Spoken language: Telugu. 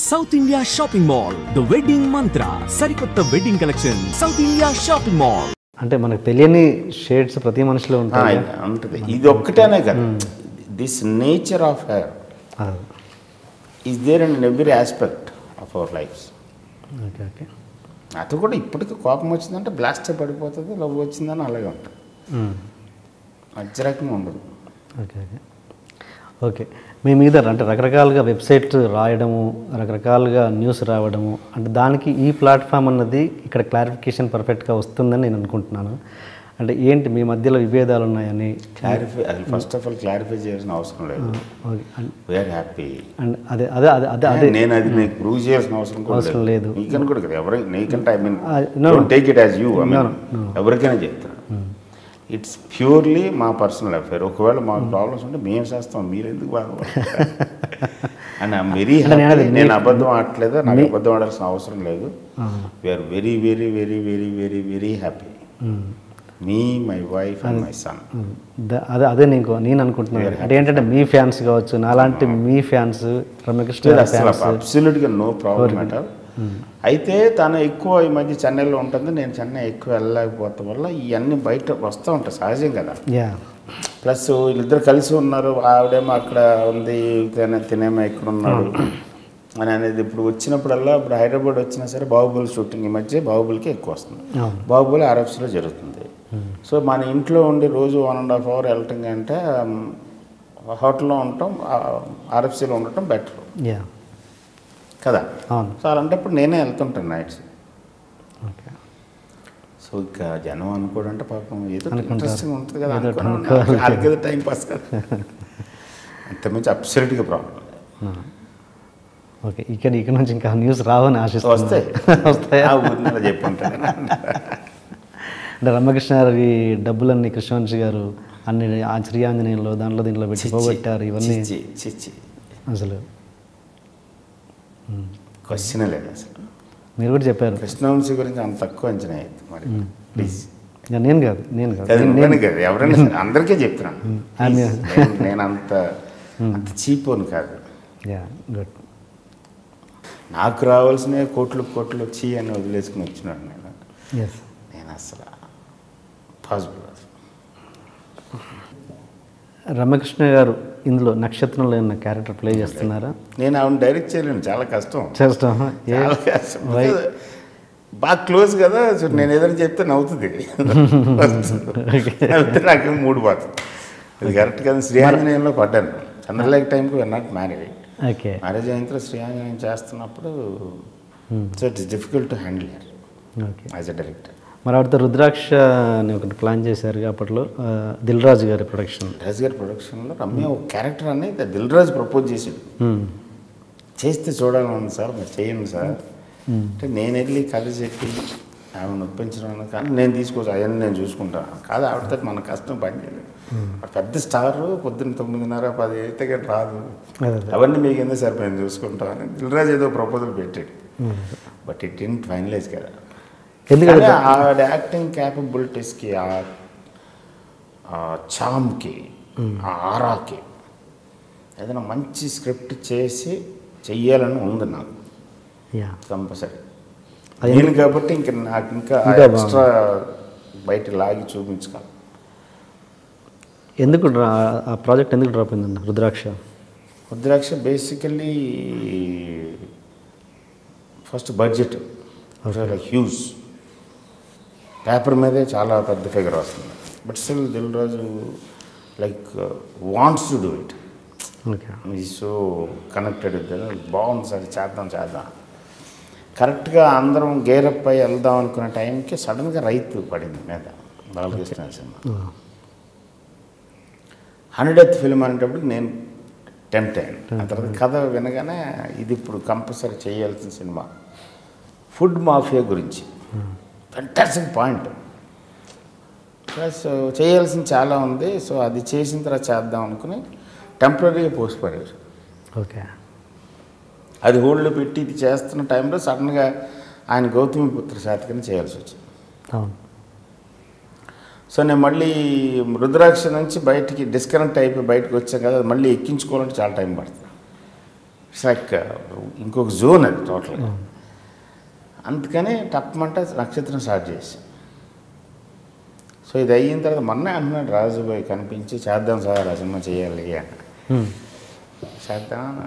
South India shopping mall the wedding మంత్ర సరికొత్త wedding collection south India shopping mall. అంటే మనకు తెలియని షేడ్స్ ప్రతి మనిషిలో ఉంటాయి. ఉంటుంది. ఇది ఒక్కటేనే కదా, this nature of hair is there in every aspect of our lifes. Okay okay. అది కూడా ఇప్పటికీ కోపం వచ్చిందంటే బ్లాస్ట్ పడిపోతుంది, లవ్ వచ్చిందని అలాగే ఉంటుంది, మధ్య రకంగా ఉండదు. Okay okay okay. మీ మీద అంటే రకరకాలుగా వెబ్సైట్ రాయడము, రకరకాలుగా న్యూస్ రావడము, అంటే దానికి ఈ ప్లాట్ఫామ్ అన్నది ఇక్కడ క్లారిఫికేషన్ పర్ఫెక్ట్గా వస్తుందని నేను అనుకుంటున్నాను. అంటే ఏంటి మీ మధ్యలో విభేదాలు ఉన్నాయని ఫస్ట్ ఆఫ్ ఆల్ క్లారిఫై చేయాల్సిన అవసరం లేదు. We are happy. అండ్ అదే అదే అదే అదే అదే నేను అది నీకు ప్రూవ్ చేయాల్సిన అవసరం లేదు. నీకని కూడా కదా, ఎవరైనా నీకంటే I mean take it as you, I mean ఎవరికైనా చెప్తాను. ఇట్స్ ప్యూర్లీ మా పర్సనల్ అఫేర్. ఒకవేళ మాకు ప్రాబ్లమ్స్ ఉంటే మేము చేస్తాం, మీరు ఎందుకు బాధపడతారు అండ్ ఐఎమ్ వెరీ హ్యాపీ. నేను అబద్ధం ఆడట్లేదు, నాకు అబద్ధం ఆడాల్సిన అవసరం లేదు. We're very very very very very very happy, me my wife and my son. అదే అదే నేను అనుకుంటున్నాను. అంటే ఏంటంటే మీ ఫ్యాన్స్ కావచ్చు, నాలాంటి మీ fans, Ramyakrishna అబ్సల్యూట్గా no problem at all. అయితే తను ఎక్కువ ఈ మధ్య చెన్నైలో ఉంటుంది, నేను చెన్నై ఎక్కువ వెళ్ళలేకపోవటం వల్ల ఇవన్నీ బయట వస్తూ ఉంటాయి, సహజం కదా. ప్లస్ వీళ్ళిద్దరు కలిసి ఉన్నారు, ఆవిడేమో అక్కడ ఉంది, తినేమో ఇక్కడ ఉన్నాడు అని అనేది. ఇప్పుడు వచ్చినప్పుడల్లా, ఇప్పుడు హైదరాబాద్ వచ్చినా సరే బాహుబలి షూటింగ్ ఈ మధ్య బాహుబలికి ఎక్కువ వస్తుంది. బాహుబలి ఆర్ఎఫ్సీలో జరుగుతుంది. సో మన ఇంట్లో ఉండి రోజు 1.5 hour వెళ్ళటం కంటే హోటల్లో ఉండటం, ఆర్ఎఫ్సీలో ఉండటం బెటర్ కదా. సో అలాంటప్పుడు నేనే వెళ్తుంటాను నైట్స్. సో ఇక జనం అనుకోడంటే పాపం ఏదో ఇంట్రెస్టింగ్ ఉంటుంది కదా, అలాగే టైం పాస్ కదా, అంతకుమించి అబ్సల్యూట్గా ప్రాబ్లం. ఓకే. ఇక్కడ నుంచి ఇంకా న్యూస్ రావని ఆశిస్తాను. వస్తాయా ఊరిలో చెప్పుంటాను. అంటే రమ్యకృష్ణ గారి డబ్బులన్నీ కృష్ణవంశీ గారు అన్ని శ్రీ ఆంజనేయంలో దాంట్లో దీంట్లో పెట్టి పోగొట్టారు. ఇవన్నీ అసలు క్వశ్చన్ లేదు. అసలు మీరు కూడా చెప్పారు కృష్ణవంశీ గురించి అంత తక్కువ అంచనా అయ్యింది. మరి ప్లీజ్, నేను కాదు ఎవరైనా అందరికీ చెప్తున్నాను, నేను అంత చీపోను కాదు. గుడ్. నాకు రావాల్సిన కోట్లు వచ్చి అని వదిలేసుకుని వచ్చినాడు నేను. నేను అసలు పాసిబుల్. రమ్యకృష్ణ గారు ఇందులో నక్షత్రంలో ఉన్న క్యారెక్టర్ ప్లే చేస్తున్నారా? నేను ఆవిడ డైరెక్ట్ చేయలేను, చాలా కష్టం. చేస్తాం, బాగా క్లోజ్ కదా. సో నేను ఏదైనా చెప్తే నవ్వుతుంది, నాకు మూడు పోతుంది. అది కరెక్ట్ కదా. శ్రీ ఆంజనేయంలో పడ్డాను, చంద్రలేఖ టైంకి వీఆర్ నాట్ మ్యారీడ్. మ్యారేజ్ అయిన తర్వాత శ్రీ ఆంజనేయం చేస్తున్నప్పుడు so it's difficult to handle as a director. మరి ఆవిడతో రుద్రాక్ష అని ఒకటి ప్లాన్ చేశారు అప్పట్లో, దిల్ రాజు గారి ప్రొడక్షన్లో రమ్య ఒక క్యారెక్టర్ అనేది దిల్ రాజు ప్రపోజ్ చేసాడు. చేస్తే చూడాలని సార్, మీరు చేయండి సార్ అంటే నేను వెళ్ళి కథ చెప్పి ఆమెను ఒప్పించడం, కానీ నేను తీసుకోవచ్చు అవన్నీ నేను చూసుకుంటాను. కాదు, ఆవిడతో మన కష్టం పని చేయలేదు. పెద్ద స్టార్, పొద్దున్న 9:30 10 అయితే కానీ రాదు, అవన్నీ మీకు ఎందుకు సార్ మేము చూసుకుంటామని దిల్ రాజు ఏదో ప్రపోజల్ పెట్టాడు. బట్ ఇట్ ఇన్ ఫైనలైజ్ కదా. ఎందుకంటే ఆవిడ యాక్టింగ్ క్యాపబిలిటీస్కి, ఆ చామ్కి, ఆ ఆరాకి ఏదైనా మంచి స్క్రిప్ట్ చేసి చెయ్యాలని ఉంది నాకు కంపల్సరీ. నేను కాబట్టి నాకు ఇంకా ఎక్స్ట్రా బయట లాగి చూపించగలను. ఎందుకు ఆ ప్రాజెక్ట్ ఎందుకు డ్రాప్ అయిందండి? Rudraksha basically first budget huge, paper మీదే చాలా పెద్ద ఫిగర్ వస్తుంది. But still Dil Raju like wants to do it. ఈ సో కనెక్టెడ్ బాగుంది సార్, చేద్దాం. కరెక్ట్గా అందరం గేరప్ అయి వెళ్దాం అనుకునే టైంకి సడన్గా రైతు పడింది మీద బాలకృష్ణ సినిమా. 100th ఫిల్మ్ అనేటప్పుడు నేను టెంప్ట్ అయ్యాను. ఆ తర్వాత కథ వినగానే ఇది ఇప్పుడు కంపల్సరీ చేయాల్సిన సినిమా, ఫుడ్ మాఫియా గురించి. Fantastic point. ప్లస్ చేయాల్సింది చాలా ఉంది. సో అది చేసిన తర్వాత చేద్దాం అనుకుని టెంపరీగా పోస్ట్ పడేది. ఓకే. అది హోల్డ్లో పెట్టి ఇది చేస్తున్న టైంలో సడన్గా ఆయన గౌతమిపుత్ర శాతకర్ణి చేయాల్సి వచ్చింది. సో నేను మళ్ళీ రుద్రాక్ష నుంచి బయటికి డిస్కనెక్ట్ అయిపోయి బయటకు వచ్చాను కదా, మళ్ళీ ఎక్కించుకోవాలంటే చాలా టైం పడుతుంది. ఇట్స్ లైక్ ఇంకొక జోన్ అది టోటల్గా. అందుకనే టప్మంట నక్షత్రం స్టార్ట్ చేసి. సో ఇది అయిన తర్వాత మొన్నే అంటున్నాడు రాజుబాయ్ కనిపించి, చేద్దాం సార్ ఆ సినిమా చేయాలి అని. చేద్దాం